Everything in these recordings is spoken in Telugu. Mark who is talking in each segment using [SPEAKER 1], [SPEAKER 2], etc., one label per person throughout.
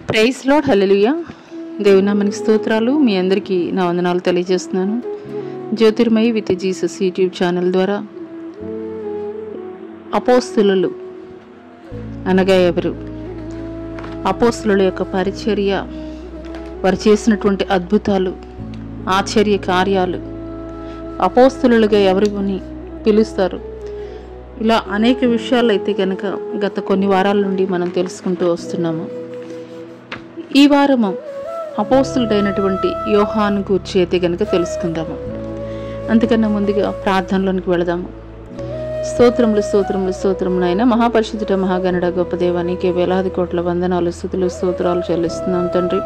[SPEAKER 1] ప్రైజ్ లార్డ్, హల్లెలూయా. దేవుని నామానికి స్తోత్రాలు. మీ అందరికీ నా వందనాలు తెలియజేస్తున్నాను. Jyothirmayi with Jesus YouTube channel ద్వారా అపోస్తులు అనగా ఎవరు, అపోస్తుల యొక్క పరిచర్య, వారు చేసినటువంటి అద్భుతాలు, ఆశ్చర్య కార్యాలు, అపోస్తులుగా ఎవరిని పిలుస్తారు, ఇలా అనేక విషయాలు అయితే కనుక గత కొన్ని వారాల నుండి మనం తెలుసుకుంటూ వస్తున్నాము. ఈ వారము అపోస్తులుడైనటువంటి యోహాను గూర్చి అయితే కనుక తెలుసుకుందాము. అంతకన్నా ముందుగా ప్రార్థనలోనికి వెళదాము. స్తోత్రములు స్తోత్రములు స్తోత్రములు అయినా మహాపరిశుద్ధుడ మహాగణుడ గొప్ప దేవా, నీకే వేలాది కోట్ల వందనాలు స్తుతులు స్తోత్రాలు చెల్లిస్తున్నాం తండ్రి.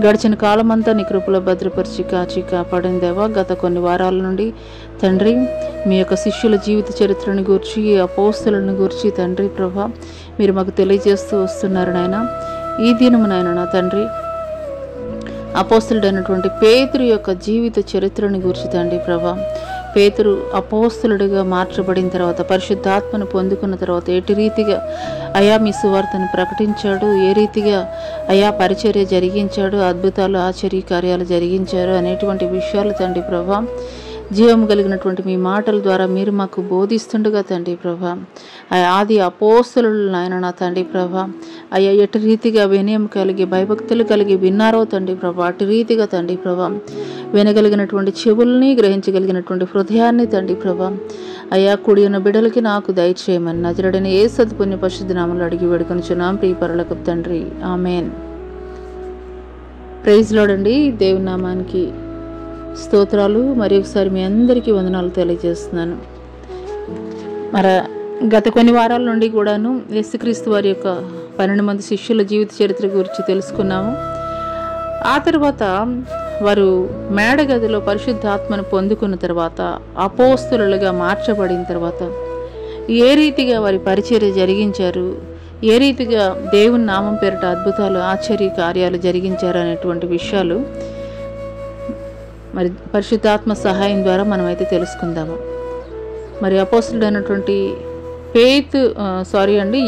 [SPEAKER 1] గడిచిన కాలమంతా నీ కృపలో భద్రపరిచి కాచి కాపాడిన దేవా, గత కొన్ని వారాల నుండి తండ్రి మీ యొక్క శిష్యుల జీవిత చరిత్రను గూర్చి, అపోస్తులను గూర్చి తండ్రి ప్రభా మీరు మాకు తెలియజేస్తూ వస్తున్నారు నాయన. ఈ దినము నాయన నా తండ్రి అపోస్తులుడైనటువంటి పేతురు యొక్క జీవిత చరిత్రను గురించి తండ్రి ప్రభా, పేతురు అపోస్తులుడిగా మార్చబడిన తర్వాత, పరిశుద్ధాత్మను పొందుకున్న తర్వాత ఎటు రీతిగా అయా మీ సువార్తను ప్రకటించాడు, ఏ రీతిగా అయా పరిచర్య జరిగించాడు, అద్భుతాలు ఆశ్చర్య కార్యాలు జరిగించారు అనేటువంటి విషయాలు తండ్రి ప్రభా జీవం కలిగినటువంటి మీ మాటల ద్వారా మీరు మాకు బోధిస్తుండగా తండ్రి ప్రభా, ఆది అపోస్తులు నాయన నా తండ్రి ప్రభా అయ్యా ఎటు రీతిగా వినయం కలిగి భయభక్తులు కలిగి విన్నారో తండ్రి ప్రభా, అటు రీతిగా తండ్రి ప్రభా వినగలిగినటువంటి చెవుల్ని, గ్రహించగలిగినటువంటి హృదయాన్ని తండ్రి ప్రభా అయ్యా కూడి ఉన్న బిడ్డలకి నాకు దయచేయమని నజరుడైన యేసు పుణ్య పరిశుద్ధ నామములో అడిగి వేడుకొనుచున్నాం ప్రియ పరలోకపు తండ్రి, ఆమేన్. ప్రైజ్ లార్డ్ అండి. దేవుని నామానికి స్తోత్రాలు. మరి ఒకసారి మీ అందరికీ వందనాలు తెలియజేస్తున్నాను. మరి గత కొన్ని వారాల నుండి కూడాను యేసుక్రీస్తు వారి యొక్క 12 మంది శిష్యుల జీవిత చరిత్ర గురించి తెలుసుకున్నాము. ఆ తర్వాత వారు మేడగదిలో పరిశుద్ధాత్మను పొందుకున్న తర్వాత, అపోస్తులుగా మార్చబడిన తర్వాత ఏ రీతిగా వారి పరిచర్య జరిగించారు, ఏ రీతిగా దేవుని నామం పేరిట అద్భుతాలు ఆశ్చర్య కార్యాలు జరిగించారు అనేటువంటి విషయాలు మరి పరిశుద్ధాత్మ సహాయం ద్వారా మనమైతే తెలుసుకుందాము. మరి అపోస్తులుడైనటువంటి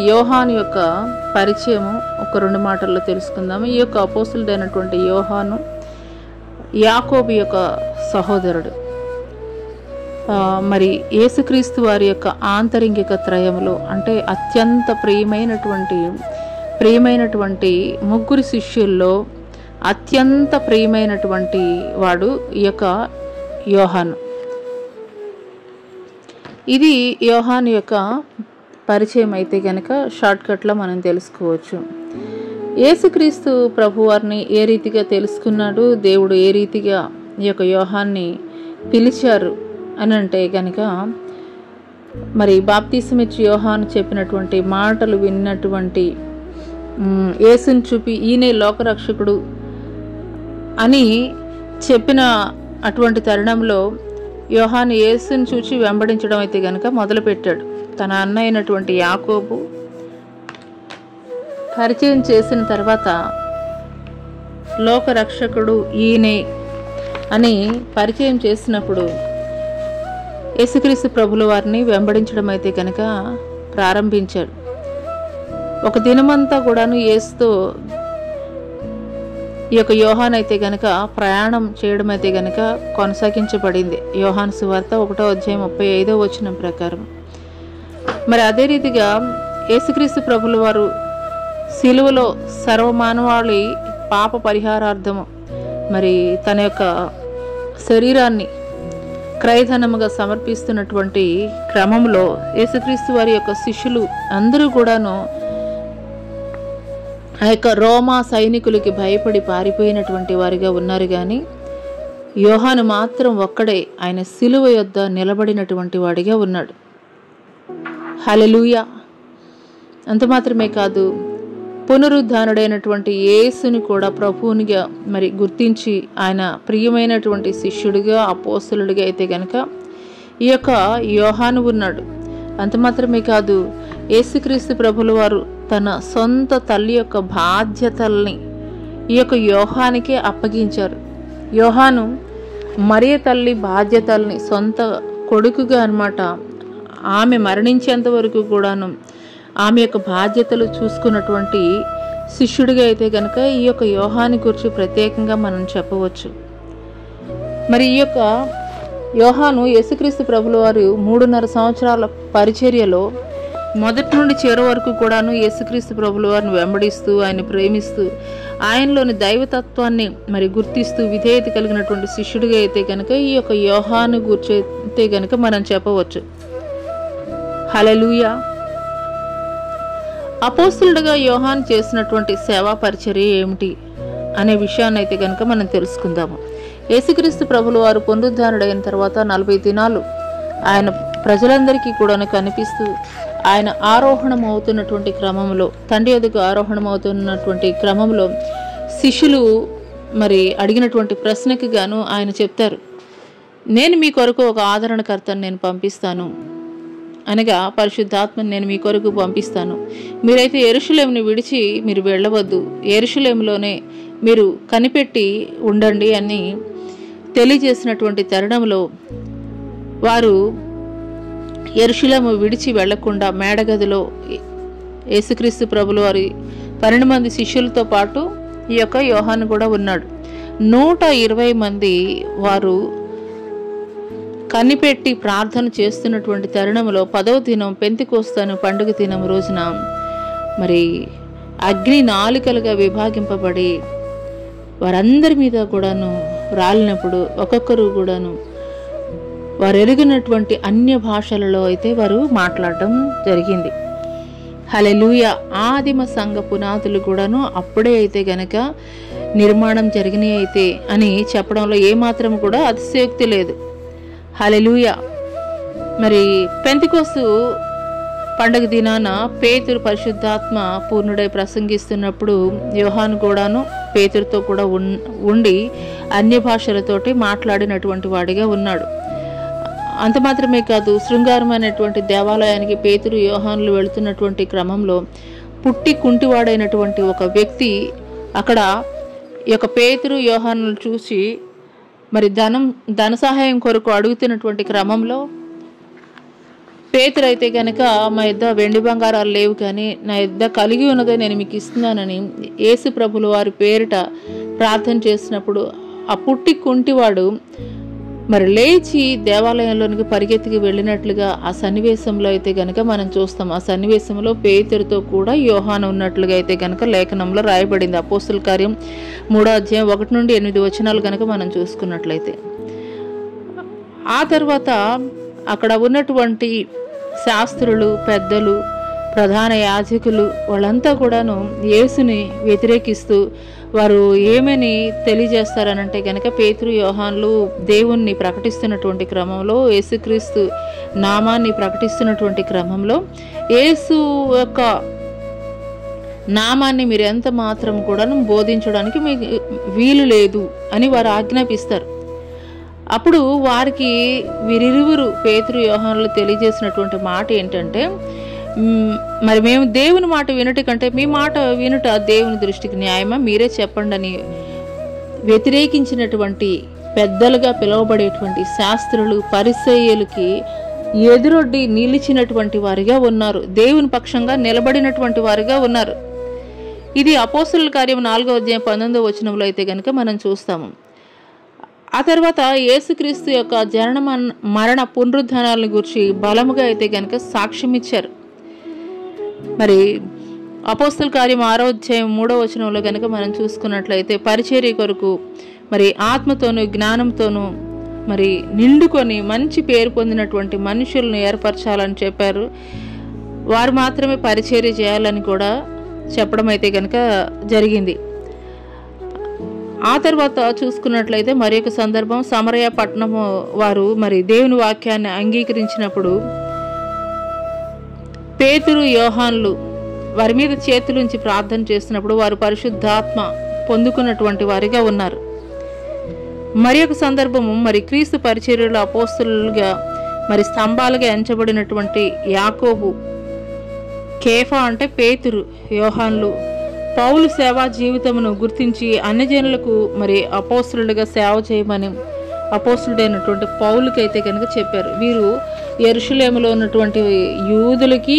[SPEAKER 1] యోహాను యొక్క పరిచయము ఒక 2 మాటల్లో తెలుసుకుందాము. ఈ యొక్క అపోస్తులుడైనటువంటి యోహాను యాకోబు యొక్క సహోదరుడు. మరి యేసుక్రీస్తు వారి యొక్క ఆంతరింగిక త్రయములో అంటే అత్యంత ప్రియమైనటువంటి 3 శిష్యుల్లో అత్యంత ప్రియమైనటువంటి వాడు ఈ యొక్క యోహాను. ఇది యోహాను యొక్క పరిచయం అయితే కనుక షార్ట్కట్లో మనం తెలుసుకోవచ్చు. యేసుక్రీస్తు ప్రభువారిని ఏ రీతిగా తెలుసుకున్నాడు, దేవుడు ఏ రీతిగా ఈ యొక్క యోహాన్ని పిలిచారు అని అంటే కనుక, మరి బాప్తిసమిచ్చి యోహాను చెప్పినటువంటి మాటలు విన్నటువంటి యేసుని చూపి ఈయనే లోకరక్షకుడు అని చెప్పిన అటువంటి తరుణంలో యోహాను యేసుని చూచి వెంబడించడం అయితే కనుక మొదలుపెట్టాడు. తన అన్న అయినటువంటి యాకోబు పరిచయం చేసిన తర్వాత లోకరక్షకుడు ఈయనే అని పరిచయం చేసినప్పుడు యేసుక్రీస్తు ప్రభుల వారిని వెంబడించడం అయితే కనుక ప్రారంభించాడు. ఒక దినమంతా కూడాను యేసుతో ఈ యొక్క యోహాను అయితే గనక ప్రయాణం చేయడం అయితే గనక కొనసాగించబడింది. యోహాను సువార్త 1వ అధ్యాయం 35వ వచనం ప్రకారం. మరి అదే రీతిగా యేసుక్రీస్తు ప్రభుల వారు సిలువలో సర్వమానవాళి పాప పరిహారార్థము మరి తన యొక్క శరీరాన్ని క్రయధనముగా సమర్పిస్తున్నటువంటి క్రమంలో యేసుక్రీస్తు వారి యొక్క శిష్యులు అందరూ కూడాను ఆ యొక్క రోమా సైనికులకి భయపడి పారిపోయినటువంటి వారిగా ఉన్నారు. కానీ యోహాను మాత్రం ఒక్కడే ఆయన సిలువ యొద్ద నిలబడినటువంటి వాడిగా ఉన్నాడు. హల్లెలూయా. అంత మాత్రమే కాదు, పునరుద్ధానుడైనటువంటి యేసుని కూడా ప్రభువునిగా మరి గుర్తించి ఆయన ప్రియమైనటువంటి శిష్యుడిగా, అపోస్తలుడిగా అయితే కనుక ఈ యొక్క యోహాను ఉన్నాడు. అంత మాత్రమే కాదు, యేసుక్రీస్తు ప్రభుల వారు తన సొంత తల్లి యొక్క బాధ్యతల్ని ఈ యొక్క యోహానికే అప్పగించారు. యోహాను మరియ తల్లి బాధ్యతల్ని సొంత కొడుకుగా అన్నమాట ఆమె మరణించేంత వరకు కూడాను ఆమె యొక్క బాధ్యతలు చూసుకున్నటువంటి శిష్యుడిగా అయితే కనుక ఈ యొక్క యోహాను గురించి ప్రత్యేకంగా మనం చెప్పవచ్చు. మరి ఈ యొక్క యోహాను యేసుక్రీస్తు ప్రభుల వారు 3.5 సంవత్సరాల పరిచర్యలో మొదటి నుండి చివరి వరకు కూడాను యేసుక్రీస్తు ప్రభుల వారిని వెంబడిస్తూ, ఆయన ప్రేమిస్తూ, ఆయనలోని దైవతత్వాన్ని మరి గుర్తిస్తూ విధేయత కలిగినటువంటి శిష్యుడిగా అయితే కనుక ఈ యొక్క యోహాను గురించి అయితే కనుక మనం చెప్పవచ్చు. హల్లెలూయా. అపోస్తలుడిగా యోహాను చేసినటువంటి సేవా పరిచర్య ఏమిటి అనే విషయాన్ని అయితే కనుక మనం తెలుసుకుందాము. యేసుక్రీస్తు ప్రభుల వారు పునరుద్ధానుడైన తర్వాత 40 దినాలు ఆయన ప్రజలందరికీ కూడా కనిపిస్తూ, ఆయన ఆరోహణం అవుతున్నటువంటి క్రమంలో, తండ్రి ఎదుగు ఆరోహణం అవుతున్నటువంటి క్రమంలో శిష్యులు మరి అడిగినటువంటి ప్రశ్నకి గాను ఆయన చెప్తారు, నేను మీ కొరకు ఒక ఆదరణకర్తను నేను పంపిస్తాను, అనగా పరిశుద్ధాత్మని నేను మీ కొరకు పంపిస్తాను, మీరైతే యెరూషలేముని విడిచి మీరు వెళ్ళవద్దు, యెరూషలేములోనే మీరు కనిపెట్టి ఉండండి అని తెలియజేసినటువంటి తరుణంలో వారు యెరూషలేము విడిచి వెళ్లకుండా మేడగదిలో యేసుక్రీస్తు ప్రభుల వారి 12 మంది శిష్యులతో పాటు ఈ యొక్క యోహాను కూడా ఉన్నాడు. 120 మంది వారు కనిపెట్టి ప్రార్థన చేస్తున్నటువంటి తరుణంలో 10వ దినం పెంతెకొస్తు పండుగ దినం రోజున మరి అగ్ని నాలుకలుగా విభాగింపబడి వారందరి మీద కూడాను రాలినప్పుడు ఒక్కొక్కరు కూడాను వారు ఎరిగినటువంటి అన్య భాషలలో అయితే వారు మాట్లాడటం జరిగింది. హల్లెలూయా. ఆదిమ సంఘ పునాదులు కూడాను అప్పుడే అయితే గనక నిర్మాణం జరిగినాయి అయితే అని చెప్పడంలో ఏమాత్రం కూడా అతిశయోక్తి లేదు. హల్లెలూయా. మరి పెంతెకొస్తు పండగ దినాన పేతురు పరిశుద్ధాత్మ పూర్ణుడై ప్రసంగిస్తున్నప్పుడు యోహాను కూడాను పేతురుతో కూడా ఉండి అన్య భాషలతోటి మాట్లాడినటువంటి వాడిగా ఉన్నాడు. అంత మాత్రమే కాదు, శృంగారమైనటువంటి దేవాలయానికి పేతురు యోహానులు వెళుతున్నటువంటి క్రమంలో పుట్టి కుంటివాడైనటువంటి ఒక వ్యక్తి అక్కడ ఈ యొక్క పేతురు యోహానులు చూసి మరి ధన సహాయం కొరకు అడుగుతున్నటువంటి క్రమంలో పేతురు అయితే కనుక మా యొద్ద వెండి బంగారాలు లేవు, కానీ నా యొద్ద కలిగి ఉన్నదే నేను మీకు ఇస్తున్నానని యేసు ప్రభుల వారి పేరిట ప్రార్థన చేసినప్పుడు ఆ పుట్టి కుంటివాడు మరి లేచి దేవాలయంలోనికి పరిగెత్తికి వెళ్ళినట్లుగా ఆ సన్నివేశంలో అయితే కనుక మనం చూస్తాం. ఆ సన్నివేశంలో పేతురుతో కూడా యోహాను ఉన్నట్లుగా అయితే కనుక లేఖనంలో రాయబడింది. అపోస్తుల కార్యం 3వ అధ్యాయం 1 నుండి 8 వచనాలు కనుక మనం చూసుకున్నట్లయితే, ఆ తర్వాత అక్కడ ఉన్నటువంటి శాస్త్రులు, పెద్దలు, ప్రధాన యాజకులు వాళ్ళంతా కూడాను యేసుని వ్యతిరేకిస్తూ వారు ఏమని తెలియజేస్తారనంటే కనుక పేతురు యోహానులు దేవుణ్ణి ప్రకటిస్తున్నటువంటి క్రమంలో, యేసుక్రీస్తు నామాన్ని ప్రకటిస్తున్నటువంటి క్రమంలో యేసు యొక్క నామాన్ని మీరు ఎంత మాత్రం కూడా బోధించడానికి మీకు వీలు లేదు అని వారు ఆజ్ఞాపిస్తారు. అప్పుడు వారికి వీరిరువురు పేతురు యోహానులు తెలియజేసినటువంటి మాట ఏంటంటే, మరి మేము దేవుని మాట వినట కంటే మీ మాట వినుట దేవుని దృష్టికి న్యాయమా, మీరే చెప్పండి అని వ్యతిరేకించినటువంటి పెద్దలుగా పిలువబడేటువంటి శాస్త్రులు, పరిసయ్యులకి ఎదురొడ్డి నిలిచినటువంటి వారిగా ఉన్నారు, దేవుని పక్షంగా నిలబడినటువంటి వారిగా ఉన్నారు. ఇది అపోస్తలుల కార్యం 4వ అధ్యాయం 19వ వచనంలో అయితే కనుక మనం చూస్తాము. ఆ తర్వాత యేసుక్రీస్తు యొక్క జనన మరణ పునరుద్ధానాలను గురించి బలముగా అయితే కనుక సాక్ష్యం ఇచ్చారు. మరి అపోస్తల కార్యం 6వ అధ్యాయం 3వ వచనంలో కనుక మనం చూసుకున్నట్లయితే పరిచర్య కొరకు మరి ఆత్మతోనూ జ్ఞానంతోనూ మరి నిండుకొని మంచి పేరు పొందినటువంటి మనుషులను ఏర్పరచాలని చెప్పారు. వారు మాత్రమే పరిచర్య చేయాలని కూడా చెప్పడం అయితే కనుక జరిగింది. ఆ తర్వాత చూసుకున్నట్లయితే మరి ఒక సందర్భం, సమరయ పట్టణము వారు మరి దేవుని వాక్యాన్ని అంగీకరించినప్పుడు పేతురు యోహానులు వారి మీద చేతులుంచి ప్రార్థన చేసినప్పుడు వారు పరిశుద్ధాత్మ పొందుకున్నటువంటి వారిగా ఉన్నారు. మరి ఒక సందర్భము మరి క్రీస్తు పరిచర్యలో అపోస్తలులుగా మరి స్తంభాలుగా ఎంచబడినటువంటి యాకోబు, కేఫా అంటే పేతురు, యోహానులు పౌలు సేవా జీవితమును గుర్తించి అన్యజనులకు మరి అపోస్తలుడిగా సేవ చేయమని అపోస్తలుడైనటువంటి పౌలుకైతే కనుక చెప్పారు. వీరు యెరూషలేములో ఉన్నటువంటి యూదులకి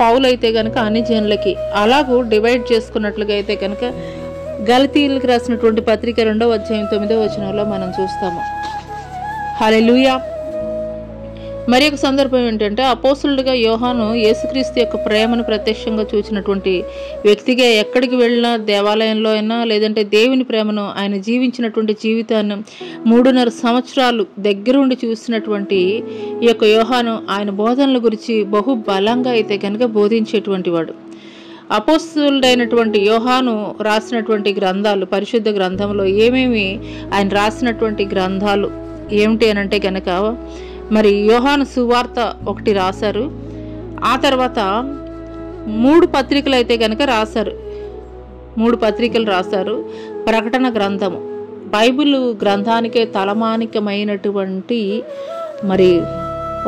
[SPEAKER 1] పౌలు అయితే కనుక అన్ని జనులకి అలాగూ డివైడ్ చేసుకున్నట్లుగా అయితే కనుక గలతీయులకు రాసినటువంటి పత్రిక 2వ అధ్యాయం 9వ వచనంలో మనం చూస్తాము. హల్లెలూయా. మరి ఒక సందర్భం ఏంటంటే అపోస్తలుడిగా యోహాను యేసుక్రీస్తు యొక్క ప్రేమను ప్రత్యక్షంగా చూసినటువంటి వ్యక్తిగా ఎక్కడికి వెళ్ళినా, దేవాలయంలో అయినా లేదంటే దేవుని ప్రేమను ఆయన జీవించినటువంటి జీవితాన్ని 3.5 సంవత్సరాలు దగ్గరుండి చూసినటువంటి ఈ యొక్క యోహాను ఆయన బోధనల గురించి బహు బలంగా అయితే కనుక బోధించేటువంటి వాడు. అపోస్తలుడైనటువంటి యోహాను రాసినటువంటి గ్రంథాలు, పరిశుద్ధ గ్రంథంలో ఏమేమి ఆయన రాసినటువంటి గ్రంథాలు ఏమిటి అని అంటే కనుక మరి యోహాను సువార్త ఒకటి రాశారు. ఆ తర్వాత 3 పత్రికలు అయితే కనుక రాశారు. 3 పత్రికలు రాశారు. ప్రకటన గ్రంథము, బైబిల్ గ్రంథానికే తలమానికమైనటువంటి మరి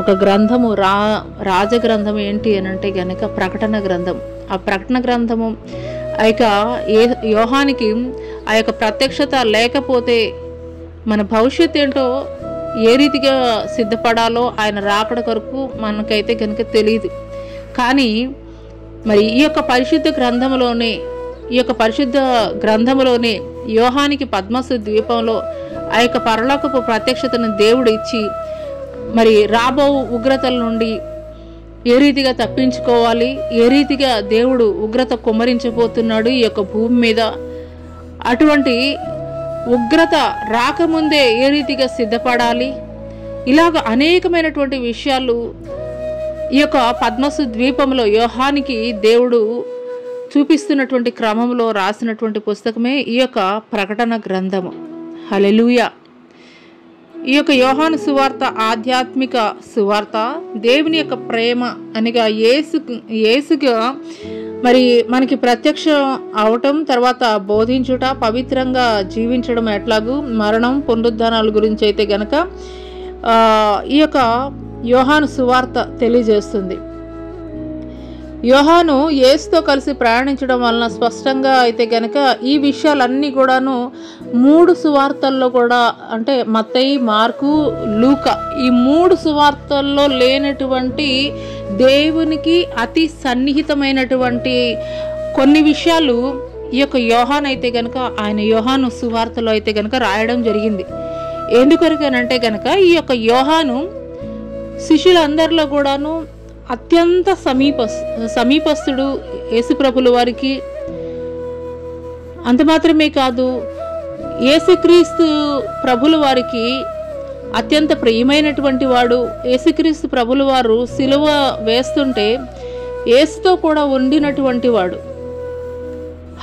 [SPEAKER 1] ఒక గ్రంథము, రాజగ్రంథం ఏంటి అని అంటే కనుక ప్రకటన గ్రంథం. ఆ ప్రకటన గ్రంథము ఆ యొక్క యోహానికి ఆ యొక్క ప్రత్యక్షత లేకపోతే మన భవిష్యత్తు ఏంటో, ఏ రీతిగా సిద్ధపడాలో ఆయన రాకడ కొరకు మనకైతే కనుక తెలియదు. కానీ మరి ఈ యొక్క పరిశుద్ధ గ్రంథములోనే యోహానికి పద్మసు ద్వీపంలో ఆ యొక్క పరలోకపు ప్రత్యక్షతను దేవుడు ఇచ్చి మరి రాబో ఉగ్రతల నుండి ఏ రీతిగా తప్పించుకోవాలి, ఏ రీతిగా దేవుడు ఉగ్రత కుమ్మరించబోతున్నాడు ఈ యొక్క భూమి మీద, అటువంటి ఉగ్రత రాకముందే ఏ రీతిగా సిద్ధపడాలి, ఇలాగ అనేకమైనటువంటి విషయాలు ఈ యొక్క పద్మసు ద్వీపంలో యోహానికి దేవుడు చూపిస్తున్నటువంటి క్రమంలో రాసినటువంటి పుస్తకమే ఈ యొక్క ప్రకటన గ్రంథము. హల్లెలూయా. ఈ యొక్క యోహాను సువార్త ఆధ్యాత్మిక సువార్త, దేవుని యొక్క ప్రేమ అనగా యేసుగా మరి మనకి ప్రత్యక్షం అవటం, తర్వాత బోధించుట, పవిత్రంగా జీవించడం ఎట్లాగూ, మరణం, పునరుద్ధానాల గురించి అయితే గనక ఈ యొక్క యోహాను సువార్త తెలియజేస్తుంది. యోహాను యేసుతో కలిసి ప్రయాణించడం వలన స్పష్టంగా అయితే గనక ఈ విషయాలన్నీ కూడాను 3 సువార్తల్లో కూడా, అంటే మత్తయి, మార్కు, లూకా, ఈ 3 సువార్తల్లో లేనటువంటి దేవునికి అతి సన్నిహితమైనటువంటి కొన్ని విషయాలు ఈ యొక్క యోహాను అయితే గనక ఆయన యోహాను సువార్తలో అయితే గనక రాయడం జరిగింది. ఎందుకొరకనంటే గనక ఈ యొక్క యోహాను శిష్యులందరిలో కూడాను అత్యంత సమీపస్తుడు యేసుప్రభుల వారికి. అంత మాత్రమే కాదు, యేసుక్రీస్తు ప్రభుల వారికి అత్యంత ప్రియమైనటువంటి వాడు. యేసుక్రీస్తు ప్రభుల వారు సిలువ వేస్తుంటే యేసుతో కూడా ఉండినటువంటి వాడు.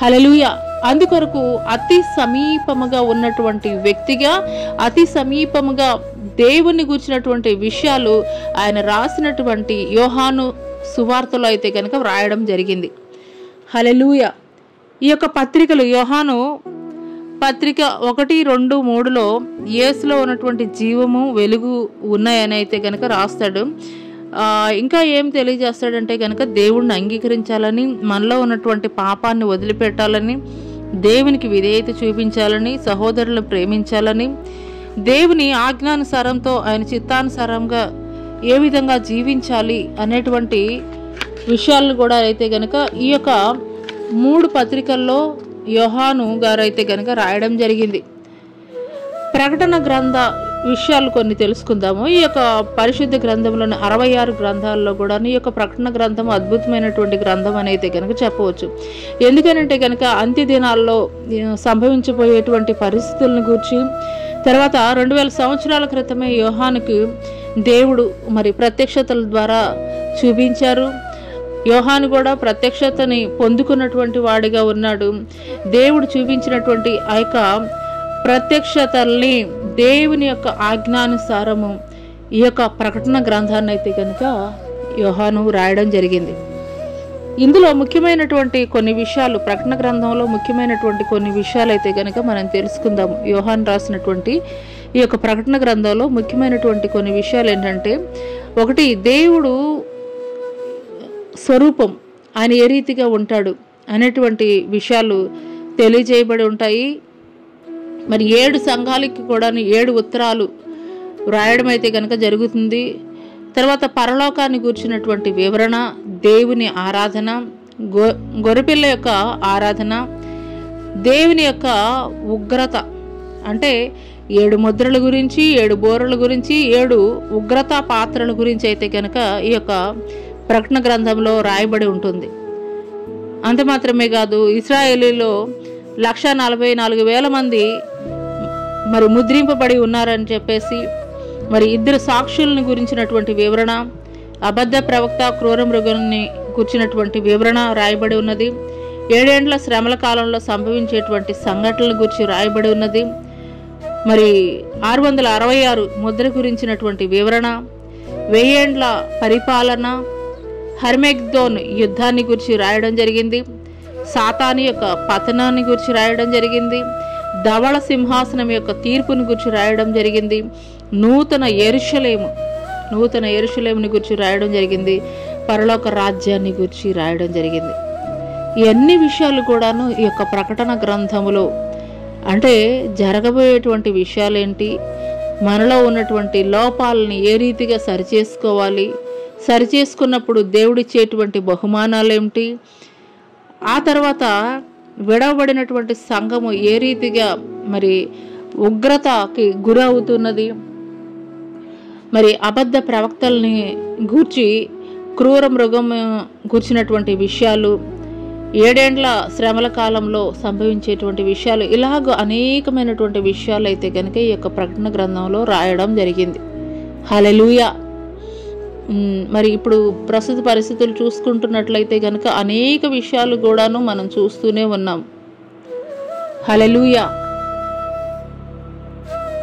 [SPEAKER 1] హల్లెలూయా. అందుకొరకు అతి సమీపముగా ఉన్నటువంటి వ్యక్తిగా, అతి సమీపముగా దేవుని గురించినటువంటి విషయాలు ఆయన రాసినటువంటి యోహాను సువార్తలో అయితే కనుక వ్రాయడం జరిగింది. హల్లెలూయా. ఈ యొక్క పత్రికలు, యోహాను పత్రిక 1, 2, 3లో యేసులో ఉన్నటువంటి జీవము, వెలుగు ఉన్నాయని అయితే కనుక రాస్తాడు. ఇంకా ఏం తెలియజేస్తాడంటే కనుక దేవుణ్ణి అంగీకరించాలని, మనలో ఉన్నటువంటి పాపాన్ని వదిలిపెట్టాలని, దేవునికి విధేయత చూపించాలని, సహోదరులను ప్రేమించాలని, దేవుని ఆజ్ఞానుసారంతో ఆయన చిత్తానుసారంగా ఏ విధంగా జీవించాలి అనేటువంటి విషయాలను కూడా అయితే కనుక ఈ యొక్క 3 పత్రికల్లో యోహాను గారు అయితే కనుక రాయడం జరిగింది. ప్రకటన గ్రంథ విషయాలు కొన్ని తెలుసుకుందాము. ఈ యొక్క పరిశుద్ధ గ్రంథంలోని 66 గ్రంథాల్లో కూడా ఈ యొక్క ప్రకటన గ్రంథం అద్భుతమైనటువంటి గ్రంథం అని అయితే కనుక చెప్పవచ్చు. ఎందుకనంటే కనుక అంత్య దినాల్లో సంభవించబోయేటువంటి పరిస్థితులను గురించి, తర్వాత 2000 సంవత్సరాల క్రితమే యోహానుకి దేవుడు మరి ప్రత్యక్షతల ద్వారా చూపించారు. యోహాను కూడా ప్రత్యక్షతని పొందుకున్నటువంటి వాడిగా ఉన్నాడు. దేవుడు చూపించినటువంటి ఆ యొక్క ప్రత్యక్షతల్ని దేవుని యొక్క ఆజ్ఞానుసారము ఈ యొక్క ప్రకటన గ్రంథాన్ని అయితే కనుక యోహాను రాయడం జరిగింది. ఇందులో ముఖ్యమైనటువంటి కొన్ని విషయాలు, ప్రకటన గ్రంథంలో ముఖ్యమైనటువంటి కొన్ని విషయాలు అయితే కనుక మనం తెలుసుకుందాం. యోహాను రాసినటువంటి ఈ యొక్క ప్రకటన గ్రంథంలో ముఖ్యమైనటువంటి కొన్ని విషయాలు ఏంటంటే, ఒకటి, దేవుడు స్వరూపం, ఆయన ఏ రీతిగా ఉంటాడు అనేటువంటి విషయాలు తెలియజేయబడి ఉంటాయి. మరి 7 సంఘాలకి కూడా 7 ఉత్తరాలు రాయడం అయితే కనుక జరుగుతుంది. తర్వాత పరలోకాన్ని గూర్చినటువంటి వివరణ, దేవుని ఆరాధన, గొర్రెపిల్ల యొక్క ఆరాధన, దేవుని యొక్క ఉగ్రత అంటే 7 ముద్రల గురించి, 7 బోరల గురించి, 7 ఉగ్రత పాత్రల గురించి అయితే కనుక ఈ యొక్క ప్రకటన గ్రంథంలో రాయబడి ఉంటుంది. అంత మాత్రమే కాదు, ఇశ్రాయేలీలో 1,44,000 మంది మరి ముద్రింపబడి ఉన్నారని చెప్పేసి, మరి 2 సాక్షులను గురించినటువంటి వివరణ, అబద్ధ ప్రవక్త, క్రూర మృగాన్ని గురించినటువంటి వివరణ రాయబడి ఉన్నది. 7 ఏండ్ల శ్రమల కాలంలో సంభవించేటువంటి సంఘటనల గురించి రాయబడి ఉన్నది. మరి 666 ముద్ర గురించినటువంటి వివరణ, 1000 ఏండ్ల పరిపాలన, హర్మెగ్దోన్ యుద్ధాన్ని గురించి రాయడం జరిగింది. సాతాను యొక్క పతనాన్ని గురించి రాయడం జరిగింది. ధవళ సింహాసనం యొక్క తీర్పుని గురించి రాయడం జరిగింది. నూతన యెరూషలేముని గురించి రాయడం జరిగింది. పరలోక రాజ్యాన్ని గురించి రాయడం జరిగింది. ఈ అన్ని విషయాలు కూడాను ఈ యొక్క ప్రకటన గ్రంథములో అంటే జరగబోయేటువంటి విషయాలేంటి, మనలో ఉన్నటువంటి లోపాలని ఏ రీతిగా సరిచేసుకోవాలి, సరిచేసుకున్నప్పుడు దేవుడిచ్చేటువంటి బహుమానాలు ఏమిటి, ఆ తర్వాత విడవబడినటువంటి సంఘము ఏ రీతిగా మరి ఉగ్రతకి గురవుతున్నది, మరి అబద్ధ ప్రవక్తల్ని గూర్చి, క్రూర మృగం గూర్చినటువంటి విషయాలు, 7 ఏండ్ల శ్రమల కాలంలో సంభవించేటువంటి విషయాలు, ఇలాగ అనేకమైనటువంటి విషయాలు అయితే కనుక ఈ యొక్క ప్రకటన గ్రంథంలో రాయడం జరిగింది. హల్లెలూయా. మరి ఇప్పుడు ప్రస్తుత పరిస్థితులు చూసుకుంటున్నట్లయితే కనుక అనేక విషయాలు కూడాను మనం చూస్తూనే ఉన్నాం. హల్లెలూయా.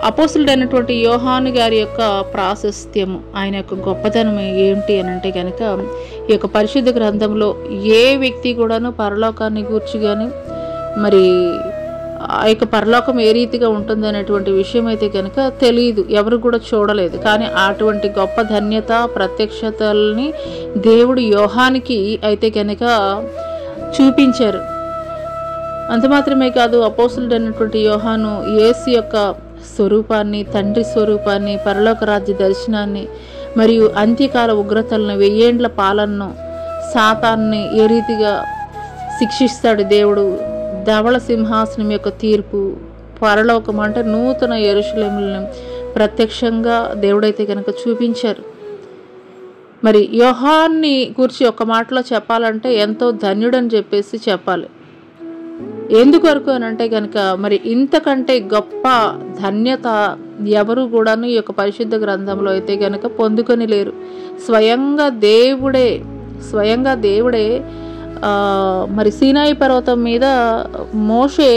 [SPEAKER 1] అపోస్తలుడైనటువంటి యోహాను గారి యొక్క ప్రాశస్త్యము, ఆయన యొక్క గొప్పతనం ఏంటి అని అంటే కనుక ఈ యొక్క పరిశుద్ధ గ్రంథంలో ఏ వ్యక్తి కూడాను పరలోకాన్ని గూర్చి కానీ మరి ఆ యొక్క పరలోకం ఏ రీతిగా ఉంటుంది అనేటువంటి విషయం అయితే కనుక తెలియదు, ఎవరు కూడా చూడలేదు. కానీ అటువంటి గొప్ప ధన్యత, ప్రత్యక్షతల్ని దేవుడు యోహానికి అయితే కనుక చూపించారు. అంత మాత్రమే కాదు, అపోస్తలుడైనటువంటి యోహాను యేసు యొక్క స్వరూపాన్ని, తండ్రి స్వరూపాన్ని, పరలోక రాజ్య దర్శనాన్ని, మరియు అంత్యకాల ఉగ్రతలను, 1000 ఏండ్ల పాలనను, సాతాన్ని ఏ రీతిగా శిక్షిస్తాడు దేవుడు, ధవళ సింహాసనం యొక్క తీర్పు, పరలోకం అంటే నూతన యెరూషలేములను ప్రత్యక్షంగా దేవుడైతే కనుక చూపించారు. మరి యోహాన్ని గురించి ఒక మాటలో చెప్పాలంటే ఎంతో ధన్యుడని చెప్పేసి చెప్పాలి. ఎందుకొరకు అని అంటే కనుక మరి ఇంతకంటే గొప్ప ధన్యత ఎవరు కూడాను ఈ యొక్క పరిశుద్ధ గ్రంథంలో అయితే కనుక పొందుకొని లేరు. స్వయంగా దేవుడే మరి సీనాయి పర్వతం మీద మోషే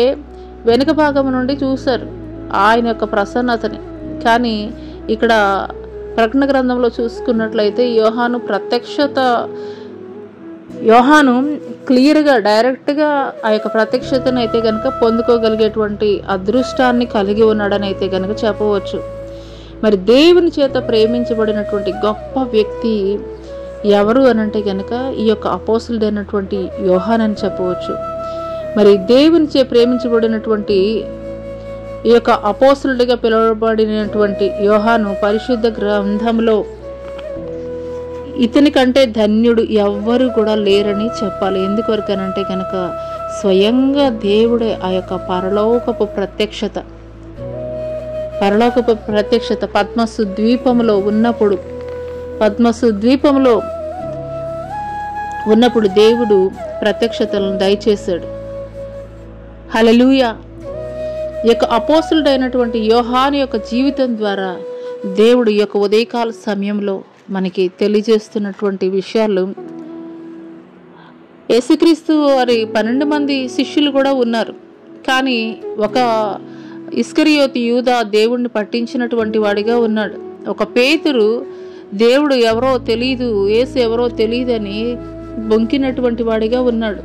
[SPEAKER 1] వెనుక భాగం నుండి చూశారు ఆయన యొక్క ప్రసన్నతని. కానీ ఇక్కడ ప్రకటన గ్రంథంలో చూసుకున్నట్లయితే యోహాను క్లియర్గా డైరెక్ట్గా ఆ యొక్క ప్రత్యక్షతను అయితే కనుక పొందుకోగలిగేటువంటి అదృష్టాన్ని కలిగి ఉన్నాడని అయితే కనుక చెప్పవచ్చు. మరి దేవుని చేత ప్రేమించబడినటువంటి గొప్ప వ్యక్తి ఎవరు అనంటే కనుక ఈ యొక్క అపోస్తలుడైనటువంటి యోహాను అని చెప్పవచ్చు. మరి దేవునిచే ప్రేమించబడినటువంటి ఈ యొక్క అపోస్తలుడిగా పిలువబడినటువంటి యోహాను పరిశుద్ధ గ్రంథంలో ఇతని కంటే ధన్యుడు ఎవ్వరు కూడా లేరని చెప్పాలి. ఎందుకొరకనంటే కనుక స్వయంగా దేవుడే ఆ యొక్క పరలోకపు ప్రత్యక్షత పద్మసు ద్వీపంలో ఉన్నప్పుడు దేవుడు ప్రత్యక్షతలను దయచేశాడు. హల్లెలూయా. ఈ యొక్క అపోస్తలుడైనటువంటి యోహాను యొక్క జీవితం ద్వారా దేవుడు ఈ యొక్క ఉదయకాల సమయంలో మనకి తెలియజేస్తున్నటువంటి విషయాలు, యేసుక్రీస్తు వారి 12 మంది శిష్యులు కూడా ఉన్నారు. కానీ ఒక ఇస్కరియోతు యూదా దేవుణ్ణి పట్టించినటువంటి వాడిగా ఉన్నాడు. ఒక పేతురు దేవుడు ఎవరో తెలియదు, యేసు ఎవరో తెలియదని బొంకినటువంటి వాడిగా ఉన్నాడు.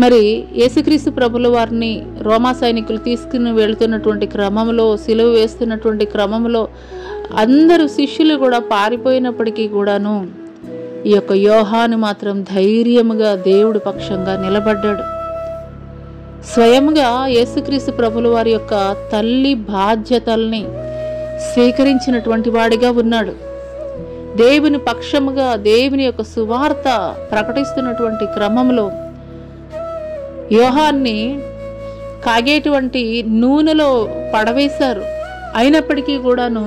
[SPEAKER 1] మరి యేసుక్రీస్తు ప్రభుల వారిని రోమా సైనికులు తీసుకుని వెళుతున్నటువంటి క్రమంలో, సిలువ వేస్తున్నటువంటి క్రమంలో అందరూ శిష్యులు కూడా పారిపోయినప్పటికీ కూడాను ఈ యొక్క యోహాను మాత్రం ధైర్యముగా దేవుడి పక్షంగా నిలబడ్డాడు. స్వయంగా యేసుక్రీస్తు ప్రభుల వారి యొక్క తల్లి బాధ్యతల్ని స్వీకరించినటువంటి వాడిగా ఉన్నాడు. దేవుని పక్షముగా దేవుని యొక్క సువార్త ప్రకటిస్తున్నటువంటి క్రమంలో యోహాన్ని కాగేటువంటి నూనెలో పడవేశారు. అయినప్పటికీ కూడాను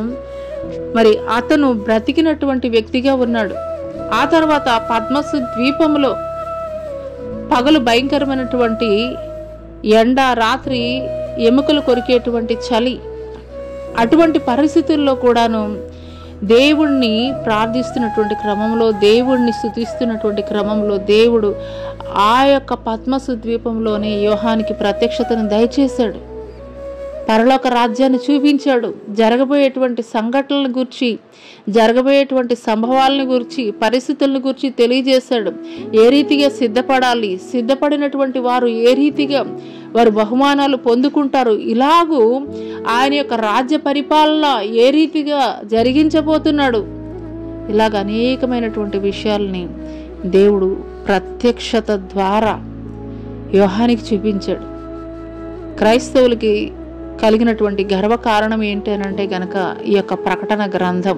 [SPEAKER 1] మరి అతను బ్రతికినటువంటి వ్యక్తిగా ఉన్నాడు. ఆ తర్వాత పద్మసు ద్వీపంలో పగలు భయంకరమైనటువంటి ఎండ, రాత్రి ఎముకలు కొరికేటువంటి చలి, అటువంటి పరిస్థితుల్లో కూడాను దేవుణ్ణి ప్రార్థిస్తున్నటువంటి క్రమంలో, దేవుణ్ణి స్తుతిస్తున్నటువంటి క్రమంలో దేవుడు ఆ యొక్క పద్మసు ద్వీపంలోనే యోహానికి ప్రత్యక్షతను దయచేశాడు. పరలోక రాజ్యాన్ని చూపించాడు. జరగబోయేటువంటి సంఘటనలను గురించి, జరగబోయేటువంటి సంభవాలను గురించి, పరిస్థితులను గురించి తెలియజేశాడు. ఏ రీతిగా సిద్ధపడాలి, సిద్ధపడినటువంటి వారు ఏ రీతిగా వారు బహుమానాలు పొందుకుంటారు, ఇలాగూ ఆయన యొక్క రాజ్య పరిపాలన ఏ రీతిగా జరిగించబోతున్నాడు, ఇలాగ అనేకమైనటువంటి విషయాల్ని దేవుడు ప్రత్యక్షత ద్వారా యోహానికి చూపించాడు. క్రైస్తవులకి కలిగినటువంటి గర్వ కారణం ఏంటి అంటే గనక ఈ యొక్క ప్రకటన గ్రంథం.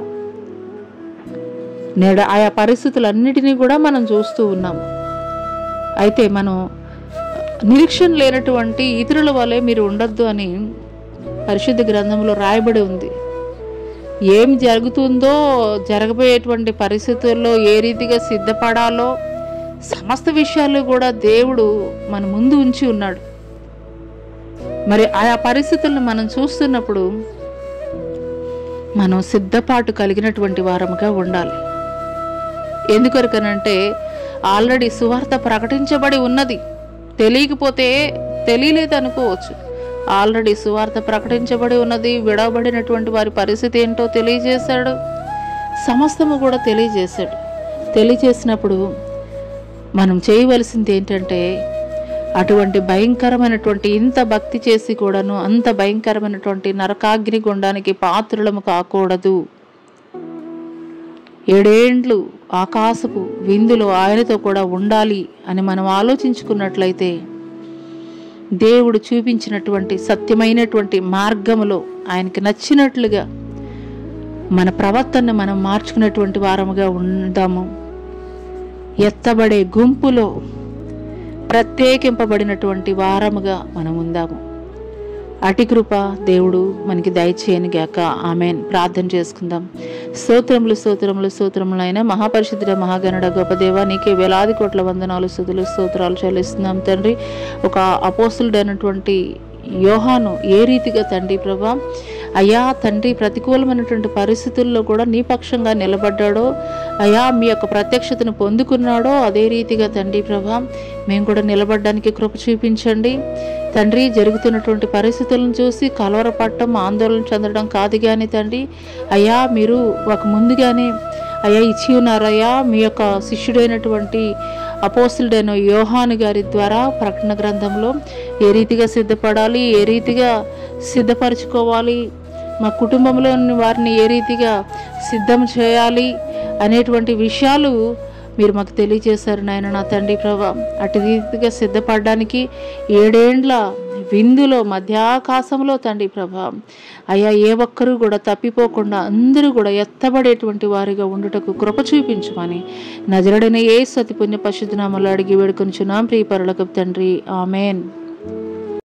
[SPEAKER 1] నేడు ఆయా పరిస్థితులన్నిటినీ కూడా మనం చూస్తూ ఉన్నాము. అయితే మనం నిరీక్షణ లేనటువంటి ఇతరుల వలె మీరు ఉండొద్దు అని పరిశుద్ధ గ్రంథంలో రాయబడి ఉంది. ఏం జరుగుతుందో, జరగబోయేటువంటి పరిస్థితుల్లో ఏ రీతిగా సిద్ధపడాలో సమస్త విషయాలు కూడా దేవుడు మన ముందు ఉంచి ఉన్నాడు. మరి ఆయా పరిస్థితులను మనం చూస్తున్నప్పుడు మనం సిద్ధపాటు కలిగినటువంటి వారముగా ఉండాలి. ఎందుకొరకనంటే ఆల్రెడీ సువార్త ప్రకటించబడి ఉన్నది. తెలియకపోతే తెలియలేదు అనుకోవచ్చు. ఆల్రెడీ సువార్త ప్రకటించబడి ఉన్నది. విడవబడినటువంటి వారి పరిస్థితి ఏంటో తెలియజేశాడు. సమస్తము కూడా తెలియజేశాడు. తెలియజేసినప్పుడు మనం చేయవలసింది ఏంటంటే అటువంటి భయంకరమైనటువంటి, ఇంత భక్తి చేసి కూడాను అంత భయంకరమైనటువంటి నరకాగ్ని గుండానికి పాత్రులము కాకూడదు. 7 ఏండ్లు ఆకాశపు విందులో ఆయనతో కూడా ఉండాలి అని మనం ఆలోచించుకున్నట్లయితే దేవుడు చూపించినటువంటి సత్యమైనటువంటి మార్గములో ఆయనకి నచ్చినట్లుగా మన ప్రవర్తనను మనం మార్చుకున్నటువంటి వారముగా ఉందాము. ఎత్తబడే గుంపులో ప్రత్యేకింపబడినటువంటి వారముగా మనం ఉందాము. అటి కృప దేవుడు మనకి దయచేయను గాక. ఆమెన్. ప్రార్థన చేసుకుందాం. స్తోత్రములు స్తోత్రములు స్తోత్రములు అయిన మహాపరిశుద్ధుడ మహాగణుడ గొప్ప దేవ, నీకే వేలాది కోట్ల వందనాలు స్తుతులు స్తోత్రాలు చెల్లిస్తున్నాం తండ్రి. ఒక అపోస్తులుడైనటువంటి యోహాను ఏ రీతిగా తండ్రి ప్రభా అయ్యా తండ్రి ప్రతికూలమైనటువంటి పరిస్థితుల్లో కూడా నీ పక్షంగా నిలబడ్డాడో అయ్యా, మీ యొక్క ప్రత్యక్షతను పొందుకున్నాడో అదే రీతిగా తండ్రి ప్రభా మేము కూడా నిలబడడానికి కృప చూపించండి తండ్రి. జరుగుతున్నటువంటి పరిస్థితులను చూసి కలవరపడటం, ఆందోళన చెందడం కాదు కానీ తండ్రి అయ్యా, మీరు ఒక ముందుగానే అయ్యా ఇచ్చి ఉన్నారయ్యా. మీ యొక్క శిష్యుడైనటువంటి అపోస్తులుడైన యోహాను గారి ద్వారా ప్రకటన గ్రంథంలో ఏ రీతిగా సిద్ధపడాలి, ఏ రీతిగా సిద్ధపరచుకోవాలి, మా కుటుంబంలోని వారిని ఏ రీతిగా సిద్ధం చేయాలి అనేటువంటి విషయాలు మీరు మాకు తెలియజేశారు నాయన నా తండ్రి ప్రభా. అటు రీతిగా సిద్ధపడడానికి 7 ఏండ్ల విందులో మధ్యాకాశంలో తండ్రి ప్రభా అయ్యా ఏ ఒక్కరూ కూడా తప్పిపోకుండా అందరూ కూడా ఎత్తబడేటువంటి వారిగా ఉండుటకు కృప చూపించమని నజరుడైన యేసు అతి పుణ్య పరిశుద్ధ నామములో అడిగి వేడుకొనుచున్నాం ప్రియ పరలోకపు తండ్రి. ఆమెన్.